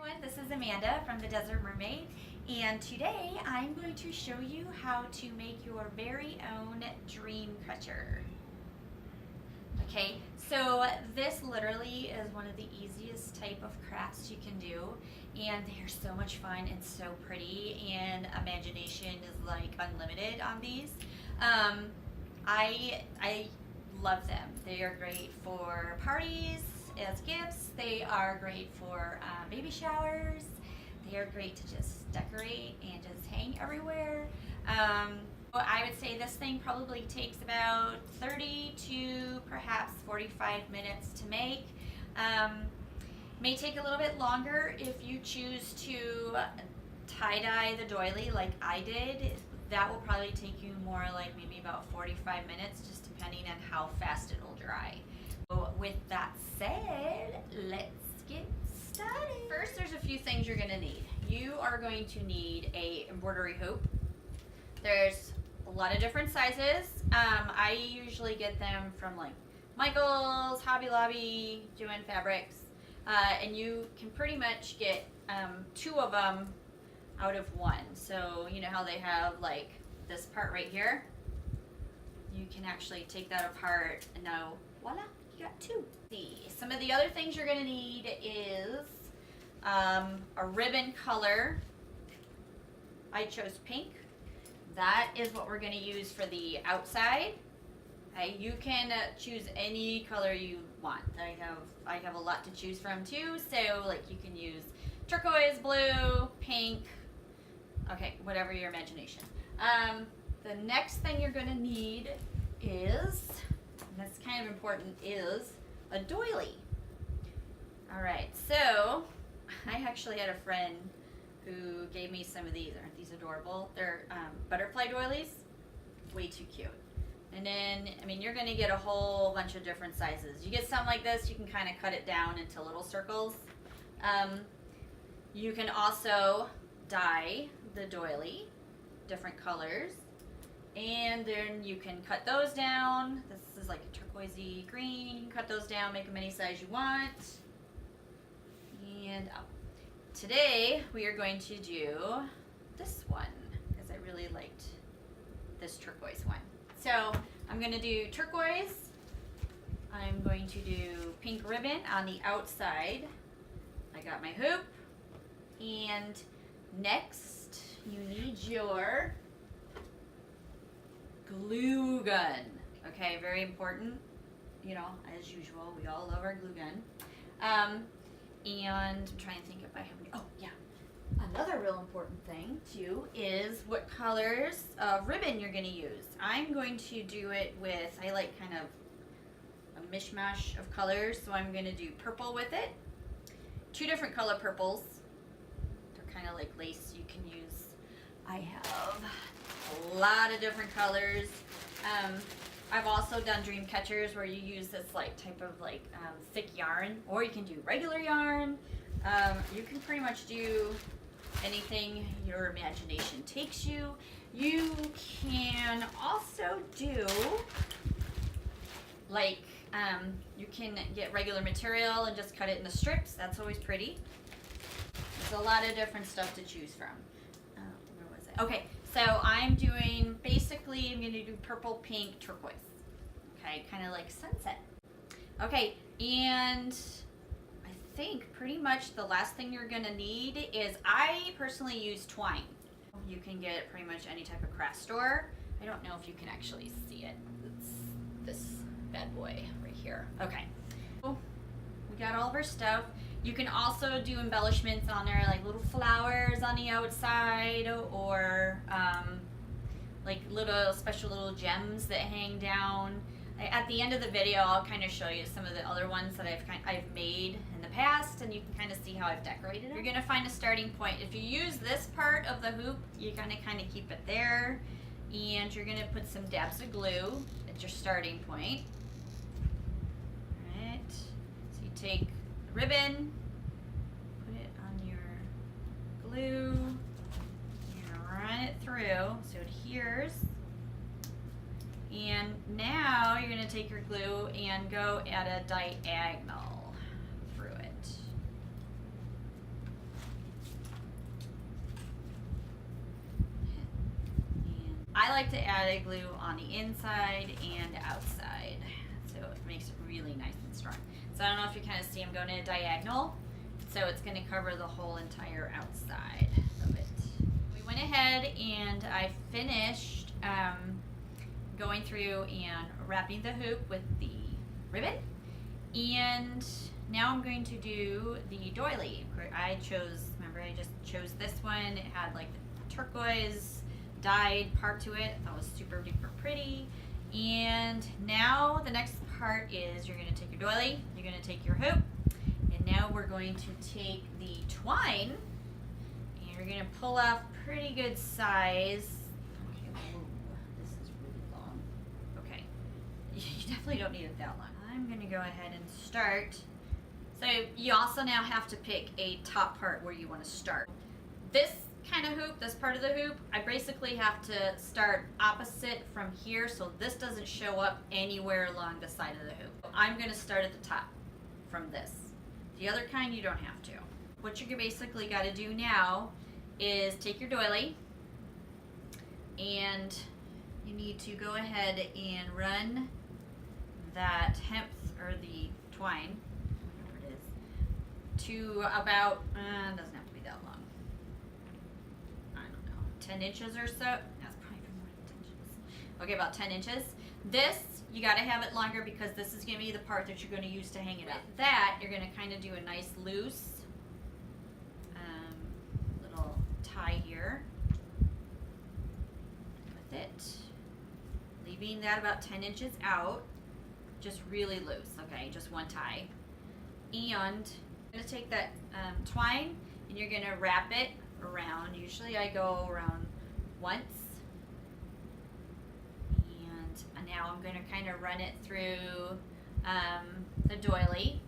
everyone, this is Amanda from the Desert Mermaid, and today I'm going to show you how to make your very own dream catcher. Okay, so this literally is one of the easiest type of crafts you can do, and they're so much fun and so pretty, and imagination is like unlimited on these. I love them. They are great for parties as gifts. They are great for baby showers. They are great to just decorate and just hang everywhere. I would say this thing probably takes about 30 to perhaps 45 minutes to make. May take a little bit longer if you choose to tie-dye the doily like I did. That will probably take you more like maybe about 45 minutes, just depending on how fast it'll dry. So with that said, let's get started. First, there's a few things you're gonna need. You are going to need a embroidery hoop. There's a lot of different sizes. I usually get them from like Michael's, Hobby Lobby, Joann Fabrics, and you can pretty much get two of them out of one. So you know how they have like this part right here? You can actually take that apart and now voila, you got two. Some of the other things you're gonna need is a ribbon color. I chose pink. That is what we're gonna use for the outside. Okay, you can choose any color you want. I have a lot to choose from too, so like you can use turquoise, blue, pink, okay, whatever your imagination. The next thing you're gonna need is, and that's kind of important, is a doily. All right, so I actually had a friend who gave me some of these. Aren't these adorable? They're butterfly doilies, way too cute. And then, I mean, you're gonna get a whole bunch of different sizes. You get something like this, you can kind of cut it down into little circles. You can also dye the doily different colors, and then you can cut those down. This is like a turquoisey green. You can cut those down, make them any size you want. And today we are going to do this one because I really liked this turquoise one. So I'm going to do turquoise. I'm going to do pink ribbon on the outside. I got my hoop. And next you need your glue gun. Okay, very important. You know, as usual, we all love our glue gun. And I'm trying to think if I have any. Oh, yeah. Another real important thing, too, is what colors of ribbon you're going to use. I'm going to do it with, I like kind of a mishmash of colors, so I'm going to do purple with it. Two different color purples. They're kind of like lace you can use. I have a lot of different colors. I've also done dream catchers where you use this like type of like thick yarn, or you can do regular yarn. You can pretty much do anything your imagination takes you. You can also do like you can get regular material and just cut it into strips. That's always pretty. There's a lot of different stuff to choose from. Where was it? Okay, so I'm doing, basically I'm going to do purple, pink, turquoise. Okay, kind of like sunset. Okay, and I think pretty much the last thing you're going to need is, I personally use twine. You can get it pretty much any type of craft store. I don't know if you can actually see it. It's this bad boy right here. Okay, we got all of our stuff. You can also do embellishments on there, like little flowers on the outside, or like little special little gems that hang down. At the end of the video, I'll kind of show you some of the other ones that I've made in the past, and you can kind of see how I've decorated them. You're gonna find a starting point. If you use this part of the hoop, you're gonna kind of keep it there, and you're gonna put some dabs of glue at your starting point. All right. So you take the ribbon, put it on your glue, and run it through so it adheres. And now you're going to take your glue and go at a diagonal through it. I like to add a glue on the inside and outside, so it makes it really nice and strong. So I don't know if you kind of see I'm going in a diagonal, so it's going to cover the whole entire outside of it. We went ahead and I finished going through and wrapping the hoop with the ribbon, and now I'm going to do the doily. I chose, remember I just chose this one. It had like the turquoise dyed part to it. That was super duper pretty. And now the next part is you're going to take your doily, you're going to take your hoop, and now we're going to take the twine and you're going to pull off pretty good size. Okay, ooh, this is really long. Okay, you definitely don't need it that long. I'm going to go ahead and start. So you also now have to pick a top part where you want to start. This kind of hoop, this part of the hoop, I basically have to start opposite from here so this doesn't show up anywhere along the side of the hoop. I'm going to start at the top from this. The other kind you don't have to. What you basically got to do now is take your doily and you need to go ahead and run that hemp or the twine, whatever it is, to about, doesn't have to be that long. I don't know, 10 inches or so. That's probably more than 10 inches. Okay, about 10 inches. This, you got to have it longer because this is going to be the part that you're going to use to hang it up. With that, you're going to kind of do a nice loose little tie here with it, leaving that about 10 inches out. Just really loose, okay, just one tie. And you're gonna take that twine and you're gonna wrap it around. Usually I go around once. And now I'm gonna kind of run it through the doily.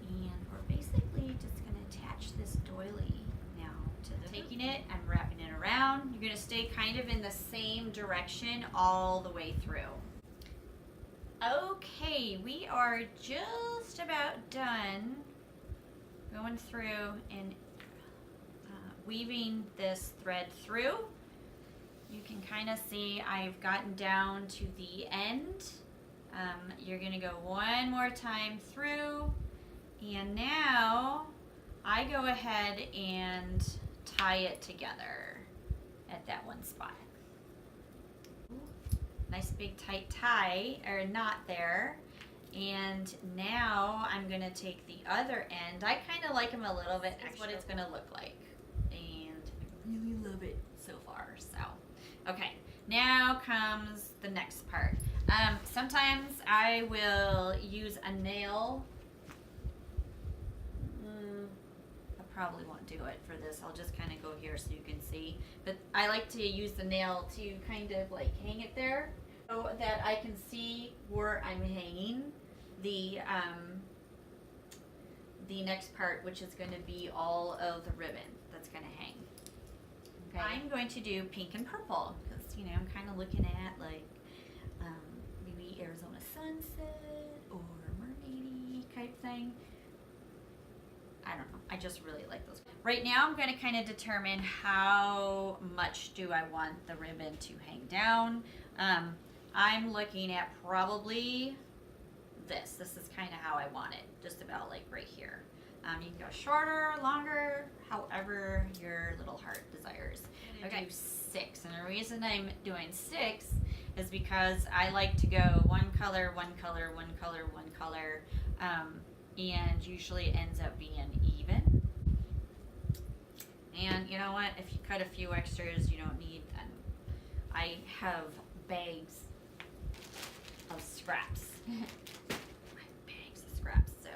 And we're basically just gonna attach this doily now to the taking it and wrapping it around. You're gonna stay kind of in the same direction all the way through. Okay, we are just about done going through and weaving this thread through. You can kind of see I've gotten down to the end. You're going to go one more time through, and now I go ahead and tie it together at that one spot. Nice big tight tie or knot there, and now I'm gonna take the other end. I kind of like them a little bit. That's what it's gonna look like, and I really love it so far. So okay, now comes the next part. Sometimes I will use a nail. I probably won't do it for this. I'll just kind of go here so you can see. But I like to use the nail to kind of like hang it there so that I can see where I'm hanging the next part, which is going to be all of the ribbon that's going to hang. Okay. I'm going to do pink and purple because, you know, I'm kind of looking at like maybe Arizona sunset or mermaidy type thing. I don't know. I just really like those. Right now I'm going to kind of determine how much do I want the ribbon to hang down. I'm looking at probably this. This is kind of how I want it. Just about like right here. You can go shorter, longer, however your little heart desires. Okay, 6. And the reason I'm doing 6 is because I like to go one color, one color, one color, one color. And usually it ends up being even. And you know what? If you cut a few extras, you don't need them. I have bags of scraps. Bags of scraps. So,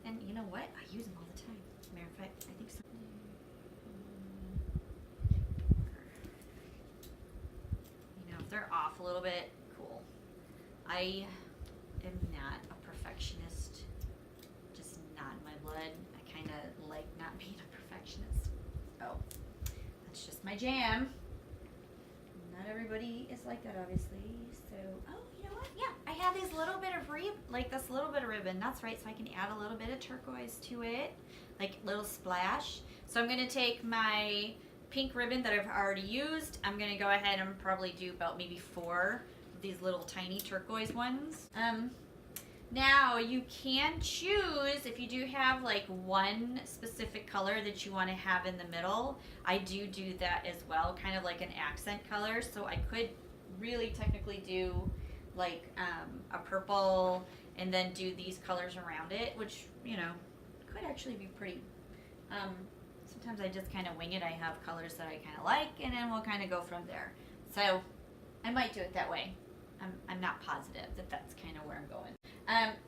and you know what? I use them all the time. As a matter of fact, I think so. You know, if they're off a little bit, cool. I am not a perfectionist. Just not in my blood. I kind of like not being a perfectionist. Oh, that's just my jam. Not everybody is like that, obviously. So, oh, you know what? Yeah, I have this little bit of this little bit of ribbon. That's right. So I can add a little bit of turquoise to it, like little splash. So I'm gonna take my pink ribbon that I've already used. I'm gonna go ahead and probably do about maybe 4 of these little tiny turquoise ones. Now you can choose if you do have like one specific color that you want to have in the middle. I do that as well, kind of like an accent color. So I could really technically do like a purple and then do these colors around it, which, you know, could actually be pretty. Sometimes I just kind of wing it. I have colors that I kind of like, and then we'll kind of go from there. So I might do it that way. I'm not positive that that's kind of where I'm going.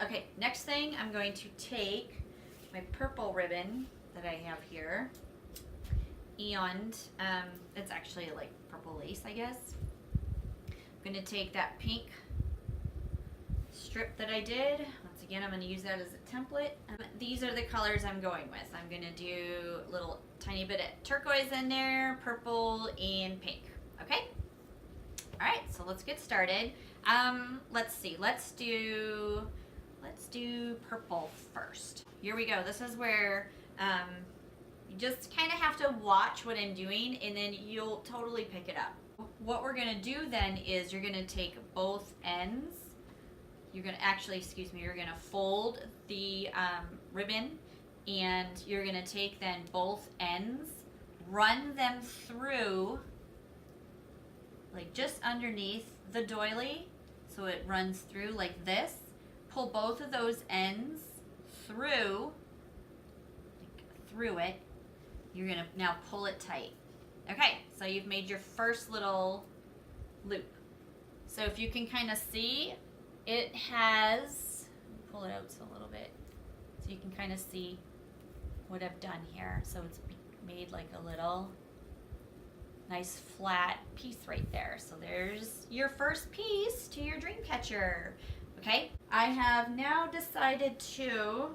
Okay, next thing, I'm going to take my purple ribbon that I have here, and it's actually like purple lace, I guess. I'm going to take that pink strip that I did. Once again, I'm going to use that as a template. These are the colors I'm going with. I'm going to do a little tiny bit of turquoise in there, purple, and pink. Okay? All right, so let's get started. Let's see. Let's do purple first. Here we go. This is where you just kind of have to watch what I'm doing, and then you'll totally pick it up. What we're gonna do then is you're gonna take both ends. You're gonna you're gonna fold the ribbon, and you're gonna take then both ends, run them through, like just underneath the doily, so it runs through like this. Pull both of those ends through it. You're gonna now pull it tight. Okay, so you've made your first little loop. So if you can kind of see, it has, pull it out a little bit so you can kind of see what I've done here. So it's made like a little nice flat piece right there. So there's your first piece to your dream catcher. Okay, I have now decided to,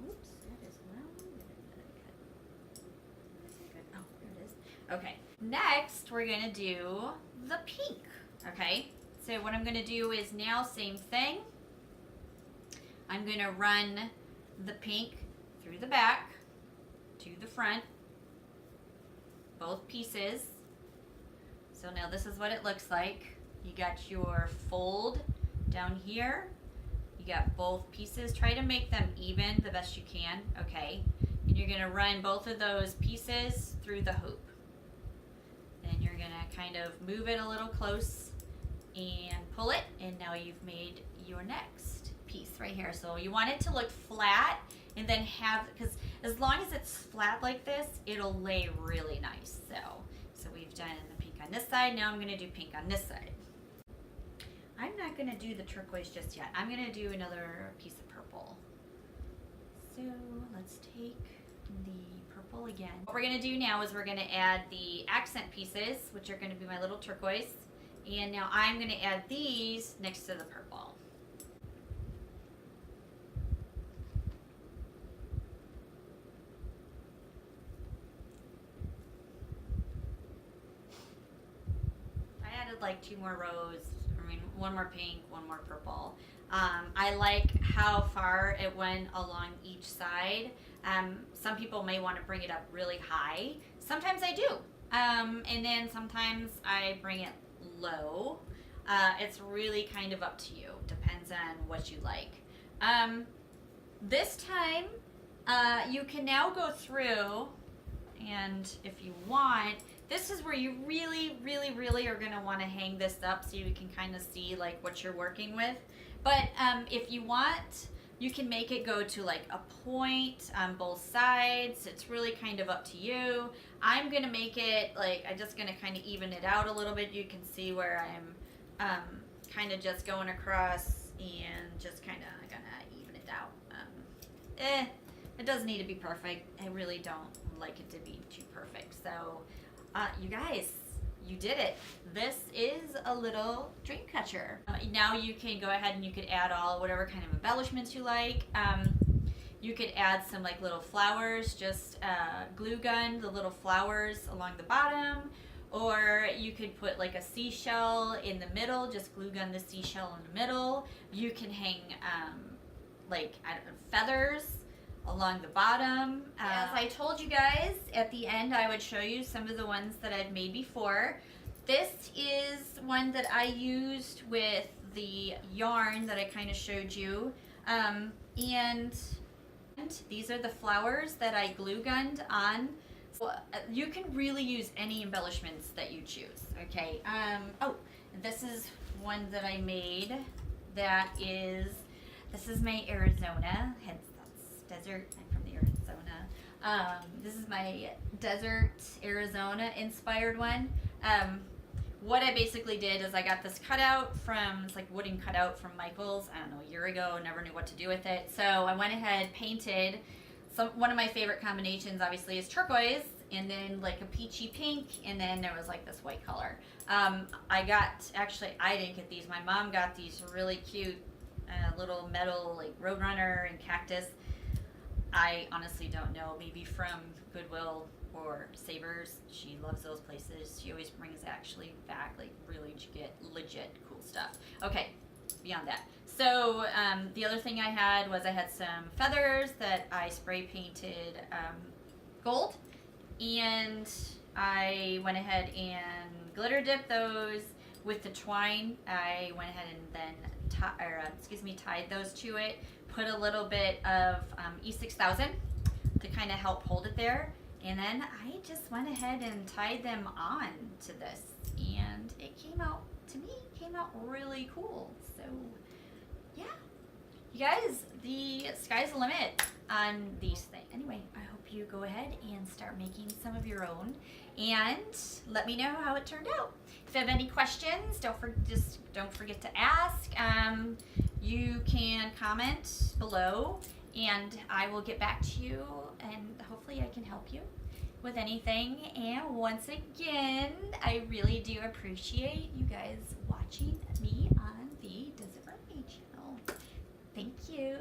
oops, that is loud. Oh, there it is. Okay, next we're gonna do the pink. Okay, so what I'm gonna do is now same thing. I'm gonna run the pink through the back to the front, both pieces. So now this is what it looks like. You got your fold down here. You got both pieces. Try to make them even the best you can, okay? And you're gonna run both of those pieces through the hoop. Then you're gonna kind of move it a little close and pull it, and now you've made your next piece right here. So you want it to look flat, and then have, because as long as it's flat like this, it'll lay really nice. So we've done the pink on this side. Now I'm gonna do pink on this side. I'm not gonna do the turquoise just yet. I'm gonna do another piece of purple. So let's take the purple again. What we're gonna do now is we're gonna add the accent pieces, which are gonna be my little turquoise. And now I'm gonna add these next to the purple. I added like 2 more rows. I mean, 1 more pink, 1 more purple. I like how far it went along each side. Some people may want to bring it up really high. Sometimes I do. And then sometimes I bring it low. It's really kind of up to you. Depends on what you like. This time, you can now go through, and if you want, this is where you really, really, really are going to want to hang this up so you can kind of see like what you're working with. But if you want, you can make it go to like a point on both sides. It's really kind of up to you. I'm going to make it like, I'm just going to kind of even it out a little bit. You can see where I'm kind of just going across and just kind of going to even it out. It doesn't need to be perfect. I really don't like it to be too perfect. So you guys, you did it. This is a little dream catcher. Now you can go ahead and you could add whatever kind of embellishments you like. You could add some like little flowers, just glue gun the little flowers along the bottom, or you could put like a seashell in the middle, just glue gun the seashell in the middle. You can hang like, I don't know, feathers along the bottom. As I told you guys, at the end I would show you some of the ones that I've made before. This is one that I used with the yarn that I kind of showed you. And these are the flowers that I glue gunned on. So you can really use any embellishments that you choose, okay? Oh, this is one that I made that is, this is my Arizona, hence that's desert, I'm from the Arizona. This is my desert Arizona inspired one. What I basically did is I got this cutout from, it's like wooden cutout from Michael's, I don't know, a year ago, never knew what to do with it. So I went ahead, painted, one of my favorite combinations obviously is turquoise, and then like a peachy pink, and then there was like this white color. I didn't get these, my mom got these really cute little metal like Roadrunner and cactus. I honestly don't know, maybe from Goodwill or Savers. She loves those places. She always brings actually back like really legit cool stuff. Okay, beyond that. So the other thing I had was I had some feathers that I spray painted gold, and I went ahead and glitter dipped those with the twine. I went ahead and then tied those to it, put a little bit of E6000 to kind of help hold it there. And then I just went ahead and tied them on to this, and it came out really cool. So yeah, you guys, the sky's the limit on these things. Anyway, I hope you go ahead and start making some of your own, and let me know how it turned out. If you have any questions, don't forget to ask. You can comment below, and I will get back to you, and hopefully I can help you with anything. And once again, I really do appreciate you guys watching me on the Desert Mermaid channel. Thank you.